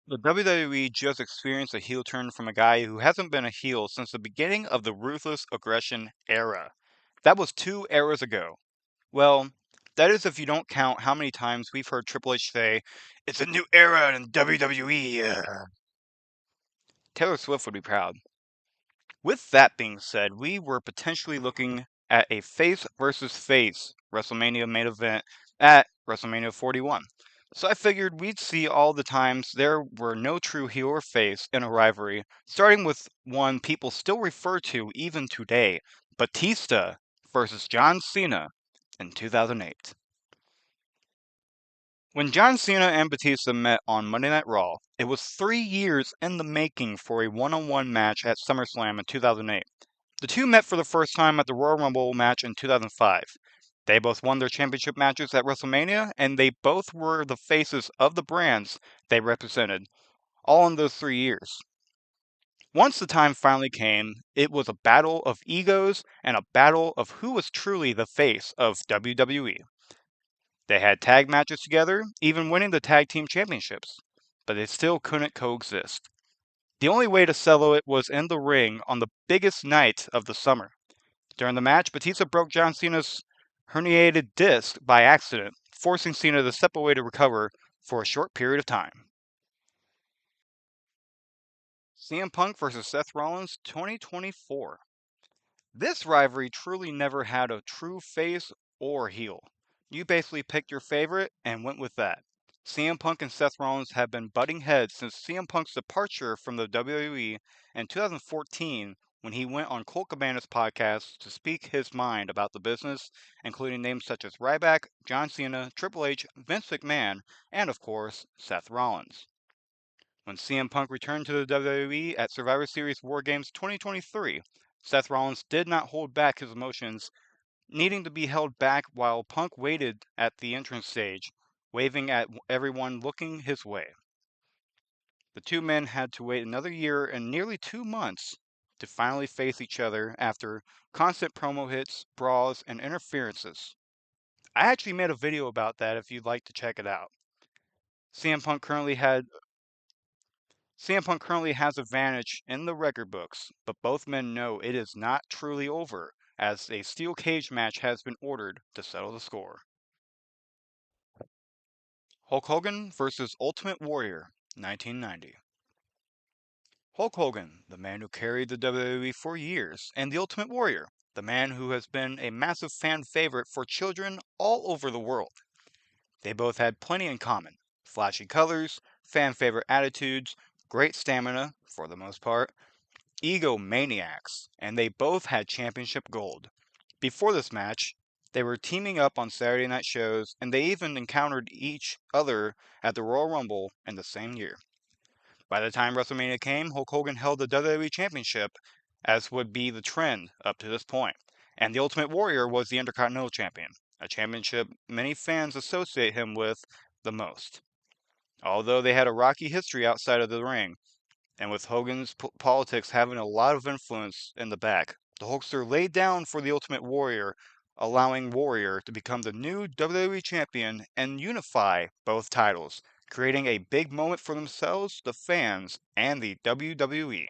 The WWE just experienced a heel turn from a guy who hasn't been a heel since the beginning of the Ruthless Aggression era. That was 2 eras ago. Well, that is if you don't count how many times we've heard Triple H say, "It's a new era in WWE." Taylor Swift would be proud. With that being said, we were potentially looking at a face versus face WrestleMania main event at WrestleMania 41. So I figured we'd see all the times there were no true heel or face in a rivalry, starting with one people still refer to even today, Batista versus John Cena in 2008. When John Cena and Batista met on Monday Night Raw, it was 3 years in the making for a one-on-one match at SummerSlam in 2008. The two met for the first time at the Royal Rumble match in 2005. They both won their championship matches at WrestleMania, and they both were the faces of the brands they represented, all in those 3 years. Once the time finally came, it was a battle of egos and a battle of who was truly the face of WWE. They had tag matches together, even winning the tag team championships, but they still couldn't coexist. The only way to settle it was in the ring on the biggest night of the summer. During the match, Batista broke John Cena's herniated disc by accident, forcing Cena to step away to recover for a short period of time. CM Punk versus Seth Rollins 2024. This rivalry truly never had a true face or heel. You basically picked your favorite and went with that. CM Punk and Seth Rollins have been butting heads since CM Punk's departure from the WWE in 2014 when he went on Colt Cabana's podcast to speak his mind about the business, including names such as Ryback, John Cena, Triple H, Vince McMahon, and of course, Seth Rollins. When CM Punk returned to the WWE at Survivor Series War Games 2023, Seth Rollins did not hold back his emotions, needing to be held back while Punk waited at the entrance stage, waving at everyone looking his way. The two men had to wait another year and nearly 2 months to finally face each other after constant promo hits, brawls, and interferences. I actually made a video about that if you'd like to check it out. CM Punk currently had CM Punk currently has advantage in the record books, but both men know it is not truly over, as a steel cage match has been ordered to settle the score. Hulk Hogan vs. Ultimate Warrior, 1990. Hulk Hogan, the man who carried the WWE for years, and the Ultimate Warrior, the man who has been a massive fan favorite for children all over the world. They both had plenty in common: flashy colors, fan favorite attitudes, great stamina, for the most part, egomaniacs, and they both had championship gold. Before this match, they were teaming up on Saturday night shows, and they even encountered each other at the Royal Rumble in the same year. By the time WrestleMania came, Hulk Hogan held the WWE Championship, as would be the trend up to this point, and the Ultimate Warrior was the Intercontinental Champion, a championship many fans associate him with the most. Although they had a rocky history outside of the ring, and with Hogan's politics having a lot of influence in the back, the Hulkster laid down for the Ultimate Warrior, allowing Warrior to become the new WWE Champion and unify both titles, creating a big moment for themselves, the fans, and the WWE.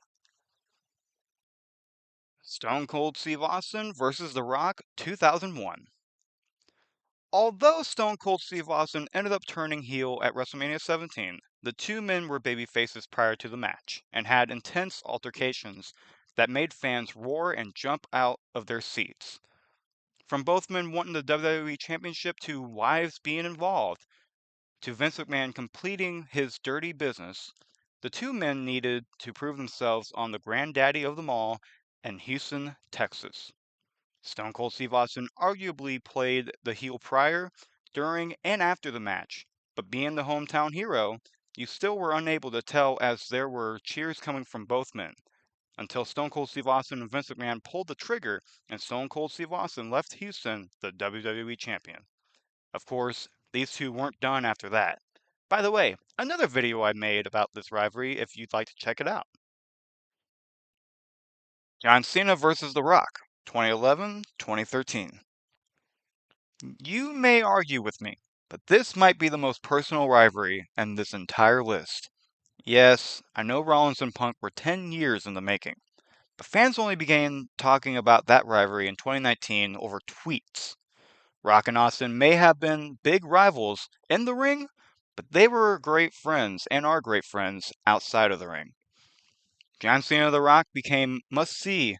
Stone Cold Steve Austin versus The Rock 2001. Although Stone Cold Steve Austin ended up turning heel at WrestleMania 17, the two men were babyfaces prior to the match and had intense altercations that made fans roar and jump out of their seats. From both men wanting the WWE Championship to wives being involved, to Vince McMahon completing his dirty business, the two men needed to prove themselves on the granddaddy of them all in Houston, Texas. Stone Cold Steve Austin arguably played the heel prior, during, and after the match, but being the hometown hero, you still were unable to tell as there were cheers coming from both men, until Stone Cold Steve Austin and Vince McMahon pulled the trigger and Stone Cold Steve Austin left Houston the WWE Champion. Of course, these two weren't done after that. By the way, another video I made about this rivalry if you'd like to check it out. John Cena versus The Rock, 2011 2013. You may argue with me, but this might be the most personal rivalry in this entire list. Yes, I know Rollins and Punk were 10 years in the making, but fans only began talking about that rivalry in 2019 over tweets. Rock and Austin may have been big rivals in the ring, but they were great friends and are great friends outside of the ring. John Cena and The Rock became must-see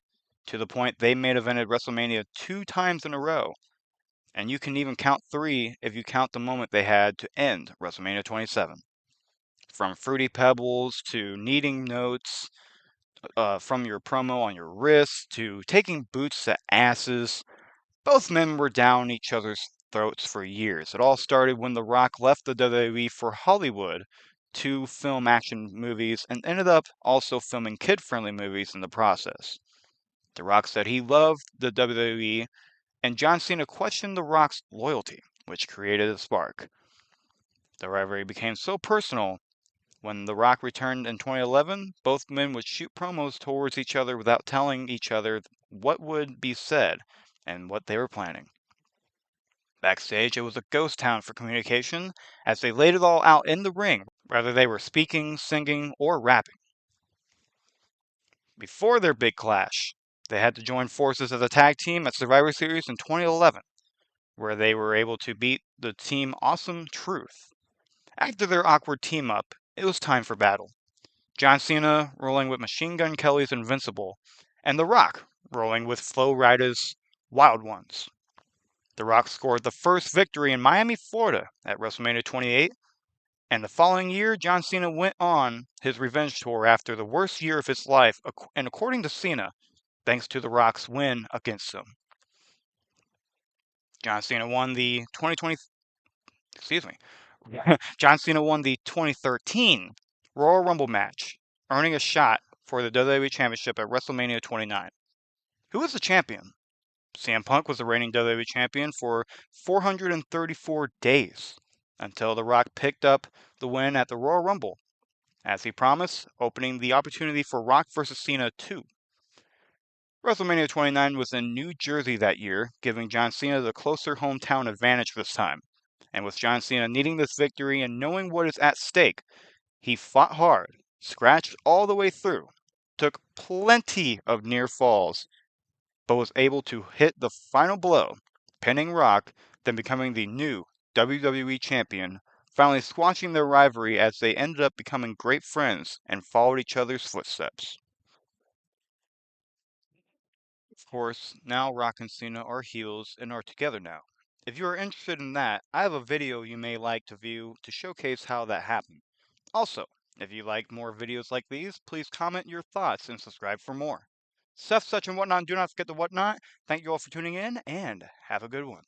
to the point they main evented WrestleMania 2 times in a row, and you can even count 3 if you count the moment they had to end WrestleMania 27. From Fruity Pebbles to needing notes from your promo on your wrist to taking boots to asses, both men were down each other's throats for years. It all started when The Rock left the WWE for Hollywood to film action movies and ended up also filming kid-friendly movies in the process. The Rock said he loved the WWE, and John Cena questioned The Rock's loyalty, which created a spark. The rivalry became so personal. When The Rock returned in 2011, both men would shoot promos towards each other without telling each other what would be said and what they were planning. Backstage, it was a ghost town for communication as they laid it all out in the ring, whether they were speaking, singing, or rapping. Before their big clash, they had to join forces as a tag team at Survivor Series in 2011, where they were able to beat the team Awesome Truth. After their awkward team up, it was time for battle. John Cena rolling with Machine Gun Kelly's Invincible, and The Rock rolling with Flo Rida's Wild Ones. The Rock scored the first victory in Miami, Florida at WrestleMania 28, and the following year, John Cena went on his revenge tour after the worst year of his life, and according to Cena, thanks to The Rock's win against him. John Cena won the 2020, excuse me, John Cena won the 2013 Royal Rumble match, earning a shot for the WWE Championship at WrestleMania 29. Who was the champion? CM Punk was the reigning WWE Champion for 434 days until The Rock picked up the win at the Royal Rumble, as he promised, opening the opportunity for Rock vs. Cena 2. WrestleMania 29 was in New Jersey that year, giving John Cena the closer hometown advantage this time. And with John Cena needing this victory and knowing what is at stake, he fought hard, scratched all the way through, took plenty of near falls, but was able to hit the final blow, pinning Rock, then becoming the new WWE Champion, finally squashing their rivalry as they ended up becoming great friends and followed each other's footsteps. Of course, now Rock and Cena are heels and are together now. If you are interested in that, I have a video you may like to view to showcase how that happened. Also, if you like more videos like these, please comment your thoughts and subscribe for more. Stuff such and whatnot, do not forget the whatnot. Thank you all for tuning in and have a good one.